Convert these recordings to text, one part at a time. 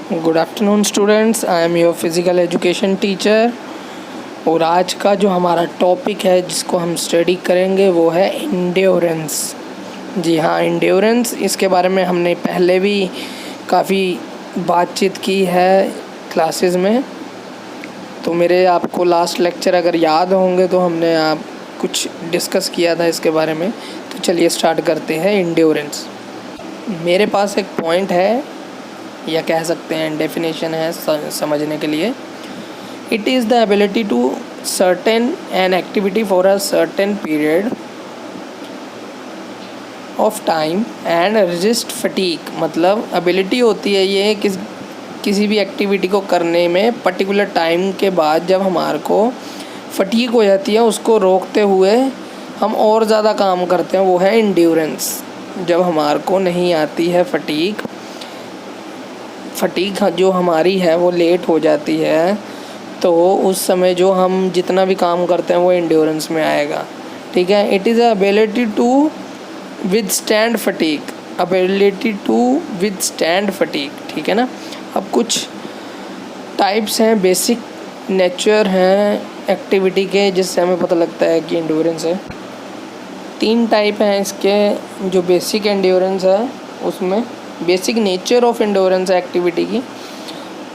Good afternoon students, I am your physical education teacher. और आज का जो हमारा टॉपिक है जिसको हम स्टडी करेंगे वो है एंड्योरेंस। जी हाँ, एंड्योरेंस, इसके बारे में हमने पहले भी काफ़ी बातचीत की है क्लासेस में। तो मेरे आपको लास्ट लेक्चर अगर याद होंगे तो हमने आप कुछ डिस्कस किया था इसके बारे में। तो चलिए स्टार्ट करते हैं एंड्योरेंस। मेरे पास एक पॉइंट है या कह सकते हैं डेफिनेशन है समझने के लिए। It is the ability to certain an activity for a certain period of time and resist fatigue. मतलब एबिलिटी होती है ये किसी भी एक्टिविटी को करने में पर्टिकुलर टाइम के बाद जब हमारे को फटीग हो जाती है उसको रोकते हुए हम और ज़्यादा काम करते हैं, वो है एंड्योरेंस। जब हमारे को नहीं आती है फटीग जो हमारी है वो लेट हो जाती है, तो उस समय जो हम जितना भी काम करते हैं वो एंड्योरेंस में आएगा। ठीक है, it is a ability to withstand fatigue. ठीक है ना। अब कुछ टाइप्स हैं, बेसिक नेचर हैं एक्टिविटी के, जिससे हमें पता लगता है कि एंड्योरेंस है। 3 टाइप हैं इसके। जो बेसिक एंड्योरेंस है उसमें basic nature of endurance activity की,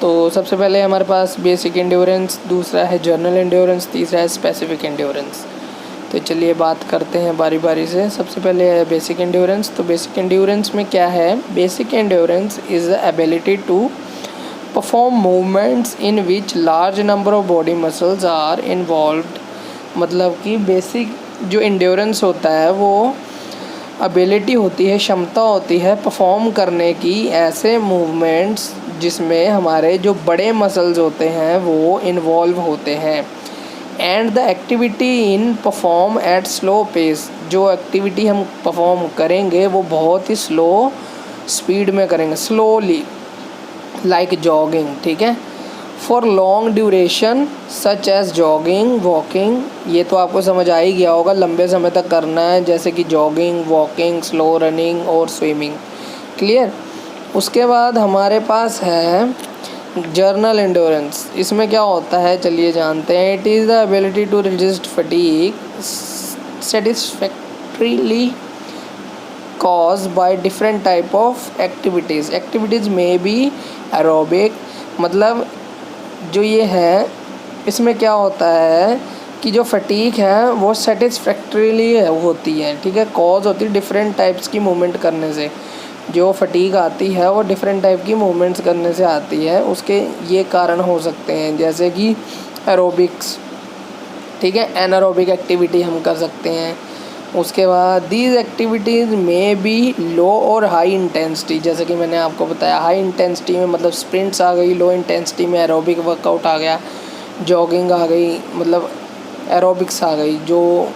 तो सबसे पहले हमारे पास बेसिक एंड्योरेंस, दूसरा है जर्नल एंड्योरेंस, तीसरा है स्पेसिफिक एंड्योरेंस। तो चलिए बात करते हैं बारी बारी से। सबसे पहले है बेसिक एंड्योरेंस। तो बेसिक एंड्योरेंस में क्या है? Basic endurance is the ability to perform movements in which large number of body muscles are involved. मतलब कि बेसिक जो एंड्योरेंस होता है वो एबिलिटी होती है, क्षमता होती है परफॉर्म करने की ऐसे मूवमेंट्स जिसमें हमारे जो बड़े मसल्स होते हैं वो इन्वॉल्व होते हैं। And the activity in perform at slow pace. जो एक्टिविटी हम परफॉर्म करेंगे वो बहुत ही स्लो स्पीड में करेंगे, स्लोली, लाइक जॉगिंग। ठीक है। For long duration such as jogging, walking. ये तो आपको समझ आ ही गया होगा, लंबे समय तक करना है, जैसे कि जॉगिंग, वॉकिंग, स्लो रनिंग और स्विमिंग। क्लियर। उसके बाद हमारे पास है जर्नल एंड्योरेंस। इसमें क्या होता है चलिए जानते हैं। It is the ability to resist fatigue satisfactorily cause by different type of activities may be aerobic. मतलब जो ये है इसमें क्या होता है कि जो फटीग है वो सेटिस्फैक्ट्रीली होती है। ठीक है। कॉज होती है डिफरेंट टाइप्स की मूवमेंट करने से। जो फटीग आती है वो डिफरेंट टाइप की मूवमेंट्स करने से आती है। उसके ये कारण हो सकते हैं जैसे कि एरोबिक्स। ठीक है। एनारोबिक एक्टिविटी हम कर सकते हैं। उसके बाद दीज एक्टिविटीज़ में बी लो और हाई इंटेंसिटी। जैसे कि मैंने आपको बताया, हाई इंटेंसिटी में मतलब स्प्रिंट्स आ गई, लो इंटेंसिटी में एरोबिक वर्कआउट आ गया, जॉगिंग आ गई, मतलब एरोबिक्स आ गई। जो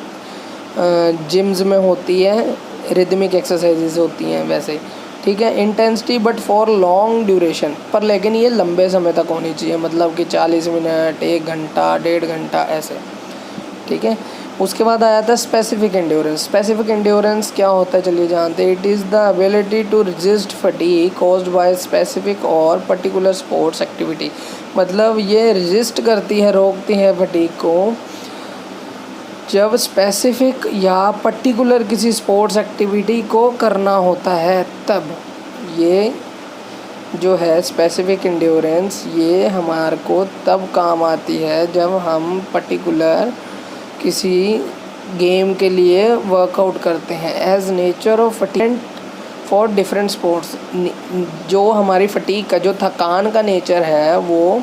जिम्स में होती है, रिदमिक एक्सरसाइजेज होती हैं वैसे। ठीक है। Intensity but for long duration, पर लेकिन ये लंबे समय तक होनी चाहिए, मतलब कि 40 मिनट, 1 घंटा, 1.5 घंटा ऐसे। ठीक है। उसके बाद आया था स्पेसिफिक एंड्योरेंस। स्पेसिफिक एंड्योरेंस क्या होता है चलिए जानते हैं। It is the ability to resist fatigue caused by specific और पर्टिकुलर स्पोर्ट्स एक्टिविटी। मतलब ये रेजिस्ट करती है, रोकती है फटीग को जब स्पेसिफिक या पर्टिकुलर किसी स्पोर्ट्स एक्टिविटी को करना होता है तब। ये जो है स्पेसिफिक एंड्योरेंस, ये हमारे को तब काम आती है जब हम पर्टिकुलर किसी गेम के लिए वर्कआउट करते हैं। As nature of fatigue for different sports. जो हमारी फटीग का जो थकान का नेचर है वो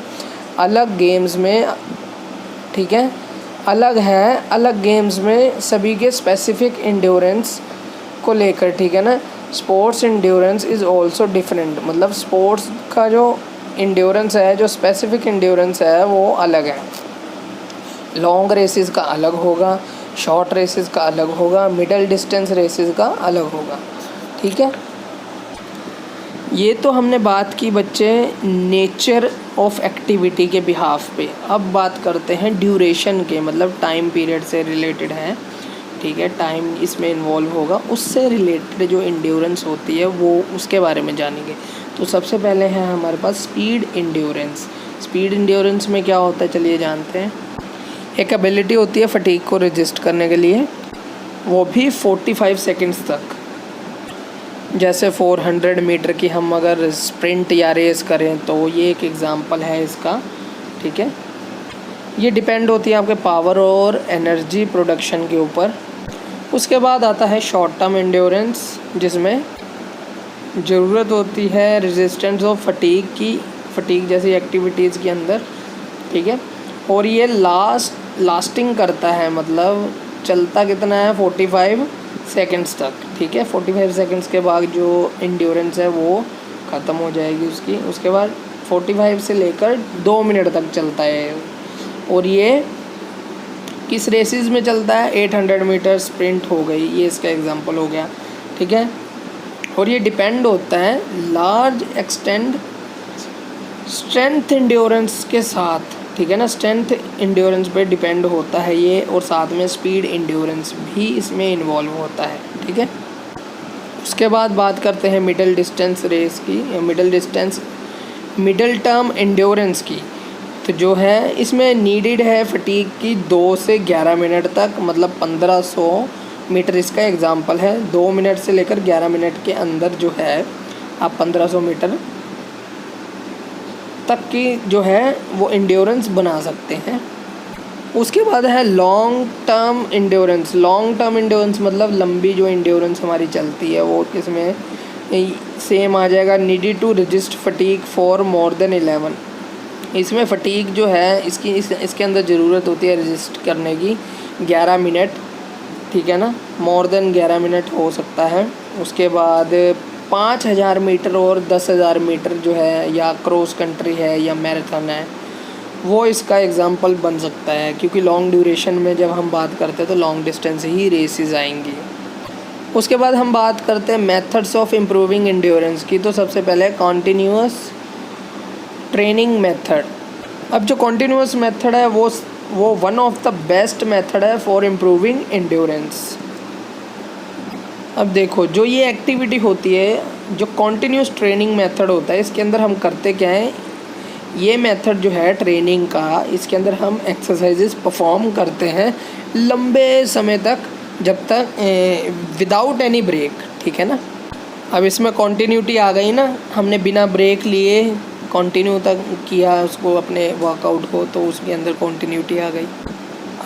अलग गेम्स में, ठीक है, अलग है, अलग गेम्स में सभी के स्पेसिफिक एंड्योरेंस को लेकर। ठीक है ना। Sports endurance is also different. मतलब स्पोर्ट्स का जो एंड्योरेंस है, जो स्पेसिफिक एंड्योरेंस है वो अलग है। लॉन्ग रेसेस का अलग होगा, शॉर्ट रेसेस का अलग होगा, मिडल डिस्टेंस रेसेस का अलग होगा। ठीक है। ये तो हमने बात की बच्चे नेचर ऑफ एक्टिविटी के बिहाफ पे। अब बात करते हैं ड्यूरेशन के, मतलब टाइम पीरियड से रिलेटेड है। ठीक है। टाइम इसमें इन्वॉल्व होगा, उससे रिलेटेड जो एंड्योरेंस होती है वो उसके बारे में जानेंगे। तो सबसे पहले है हमारे पास स्पीड इंड्योरेंस। स्पीड इंड्योरेंस में क्या होता है चलिए जानते हैं। एक एबिलिटी होती है फटीग को रेजिस्ट करने के लिए, वो भी 45 सेकंड्स तक। जैसे 400 मीटर की हम अगर स्प्रिंट या रेस करें तो ये एक एग्ज़ाम्पल है इसका, ठीक है। ये डिपेंड होती है आपके पावर और एनर्जी प्रोडक्शन के ऊपर। उसके बाद आता है शॉर्ट टर्म इंड्योरेंस, जिसमें ज़रूरत होती है रेजिस्टेंस ऑफ फटीग की, फटीग जैसी एक्टिविटीज़ के अंदर, ठीक है। और ये लास्टिंग करता है, मतलब चलता कितना है 45 सेकंड्स तक, ठीक है। 45 सेकंड्स के बाद जो इंड्योरेंस है वो ख़त्म हो जाएगी उसकी। उसके बाद 45 से लेकर 2 मिनट तक चलता है। और ये किस रेसेस में चलता है? 800 मीटर स्प्रिंट हो गई, ये इसका एग्जांपल हो गया, ठीक है। और ये डिपेंड होता है लार्ज एक्सटेंड स्ट्रेंथ इंड्योरेंस के साथ, ठीक है ना। स्ट्रेंथ इंड्योरेंस पे डिपेंड होता है ये, और साथ में स्पीड इंड्योरेंस भी इसमें इन्वॉल्व होता है, ठीक है। उसके बाद बात करते हैं मिडिल डिस्टेंस रेस की, मिडिल टर्म इंड्योरेंस की। तो जो है इसमें नीडेड है फटीग की 2 से 11 मिनट तक, मतलब 1500 मीटर इसका एग्जांपल है। 2 मिनट से लेकर 11 मिनट के अंदर जो है आप 1500 मीटर तक की जो है वो इंड्योरेंस बना सकते हैं। उसके बाद है long term endurance. Long term endurance मतलब लंबी जो इंड्योरेंस हमारी चलती है वो किसमें सेम आ जाएगा, needed to resist fatigue for more than 11। इसमें फटीग जो है इसके अंदर ज़रूरत होती है रजिस्ट करने की 11 मिनट, ठीक है ना। मोर देन 11 मिनट हो सकता है। उसके बाद 5000 मीटर और 10,000 मीटर जो है, या क्रॉस कंट्री है या मैराथन है, वो इसका एग्जांपल बन सकता है। क्योंकि लॉन्ग ड्यूरेशन में जब हम बात करते हैं तो लॉन्ग डिस्टेंस ही रेसेस आएंगी। उसके बाद हम बात करते हैं मेथड्स ऑफ इम्प्रूविंग इंड्योरेंस की। तो सबसे पहले कॉन्टीन्यूअस ट्रेनिंग मेथड। अब जो कॉन्टीन्यूअस मेथड है वो one of the best method है फॉर इम्प्रूविंग इंड्योरेंस। अब देखो जो ये एक्टिविटी होती है, जो कॉन्टीन्यूस ट्रेनिंग मेथड होता है, इसके अंदर हम करते क्या है, ये मेथड जो है ट्रेनिंग का, इसके अंदर हम एक्सरसाइजेस परफॉर्म करते हैं लंबे समय तक, जब तक विदाउट एनी ब्रेक, ठीक है ना। अब इसमें कॉन्टीन्यूटी आ गई ना, हमने बिना ब्रेक लिए कंटिन्यू तक किया उसको अपने वर्कआउट को, तो उसके अंदर कॉन्टीन्यूटी आ गई।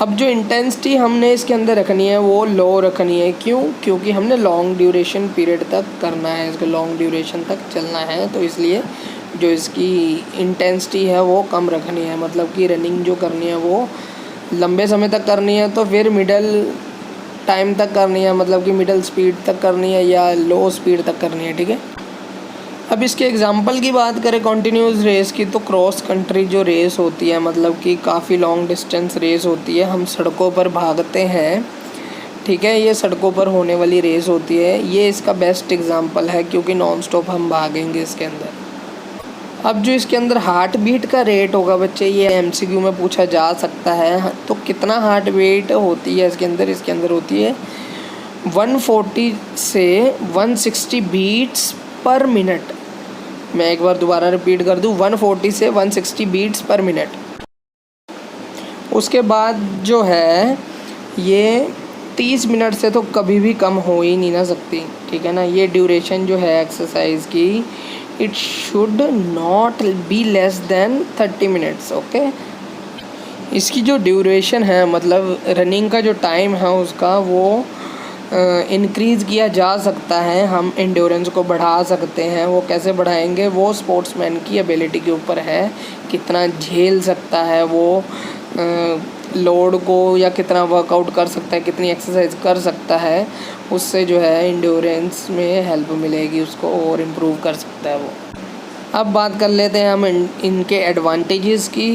अब जो इंटेंसिटी हमने इसके अंदर रखनी है वो लो रखनी है। क्यों? क्योंकि हमने लॉन्ग ड्यूरेशन पीरियड तक करना है, इसको लॉन्ग ड्यूरेशन तक चलना है, तो इसलिए जो इसकी इंटेंसिटी है वो कम रखनी है। मतलब कि रनिंग जो करनी है वो लंबे समय तक करनी है, तो फिर मिडल टाइम तक करनी है, मतलब कि मिडल स्पीड तक करनी है या लो स्पीड तक करनी है, ठीक है। अब इसके एग्जांपल की बात करें कॉन्टीन्यूस रेस की, तो क्रॉस कंट्री जो रेस होती है, मतलब कि काफ़ी लॉन्ग डिस्टेंस रेस होती है, हम सड़कों पर भागते हैं, ठीक है। ये सड़कों पर होने वाली रेस होती है, ये इसका बेस्ट एग्जांपल है क्योंकि नॉन स्टॉप हम भागेंगे इसके अंदर। अब जो इसके अंदर हार्ट बीट का रेट होगा बच्चे, ये एमसीक्यू में पूछा जा सकता है। तो कितना हार्ट बीट होती है इसके अंदर होती है 140 से 160 बीट्स पर मिनट। मैं एक बार दोबारा रिपीट कर दूं, 140 से 160 बीट्स पर मिनट। उसके बाद जो है ये 30 मिनट से तो कभी भी कम हो ही नहीं ना सकती, ठीक है ना। ये ड्यूरेशन जो है एक्सरसाइज की, it should not be less than 30 minutes, okay. इसकी जो ड्यूरेशन है, मतलब रनिंग का जो टाइम है उसका, वो इंक्रीज़ किया जा सकता है। हम एंड्योरेंस को बढ़ा सकते हैं। वो कैसे बढ़ाएंगे? वो स्पोर्ट्समैन की एबिलिटी के ऊपर है, कितना झेल सकता है वो लोड को, या कितना वर्कआउट कर सकता है, कितनी एक्सरसाइज कर सकता है, उससे जो है एंड्योरेंस में हेल्प मिलेगी उसको और इम्प्रूव कर सकता है वो। अब बात कर लेते हैं हम इनके एडवांटेजेस की।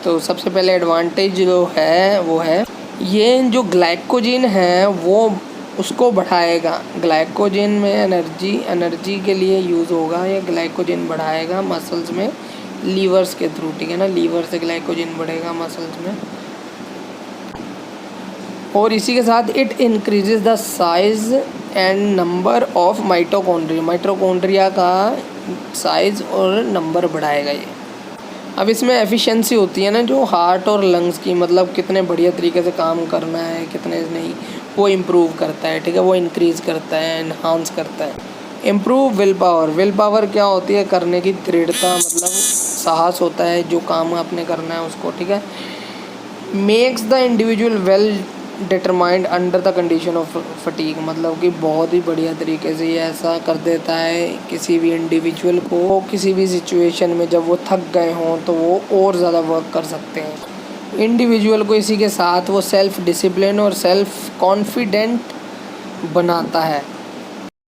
तो सबसे पहले एडवांटेज जो है वो है ये जो ग्लाइकोजन है वो उसको बढ़ाएगा। ग्लाइकोजन में एनर्जी के लिए यूज़ होगा, ये ग्लाइकोजन बढ़ाएगा मसल्स में लीवर्स के थ्रू, ठीक है ना। लीवर से ग्लाइकोजन बढ़ेगा मसल्स में। और इसी के साथ it increases the size and number of mitochondria. Mitochondria का साइज़ और नंबर बढ़ाएगा ये। अब इसमें एफिशिएंसी होती है ना, जो हार्ट और लंग्स की, मतलब कितने बढ़िया तरीके से काम करना है कितने नहीं, वो इम्प्रूव करता है, ठीक है, वो इंक्रीज़ करता है, एनहांस करता है। Improve will power, will power क्या होती है, करने की दृढ़ता, मतलब साहस होता है जो काम आपने करना है उसको, ठीक है। Makes the individual well determined under the condition of fatigue, मतलब कि बहुत ही बढ़िया तरीके से ये ऐसा कर देता है किसी भी इंडिविजुअल को, किसी भी सिचुएशन में जब वो थक गए हों तो वो और ज़्यादा वर्क कर सकते हैं। इंडिविजुअल को इसी के साथ वो सेल्फ डिसिप्लिन और सेल्फ कॉन्फिडेंट बनाता है।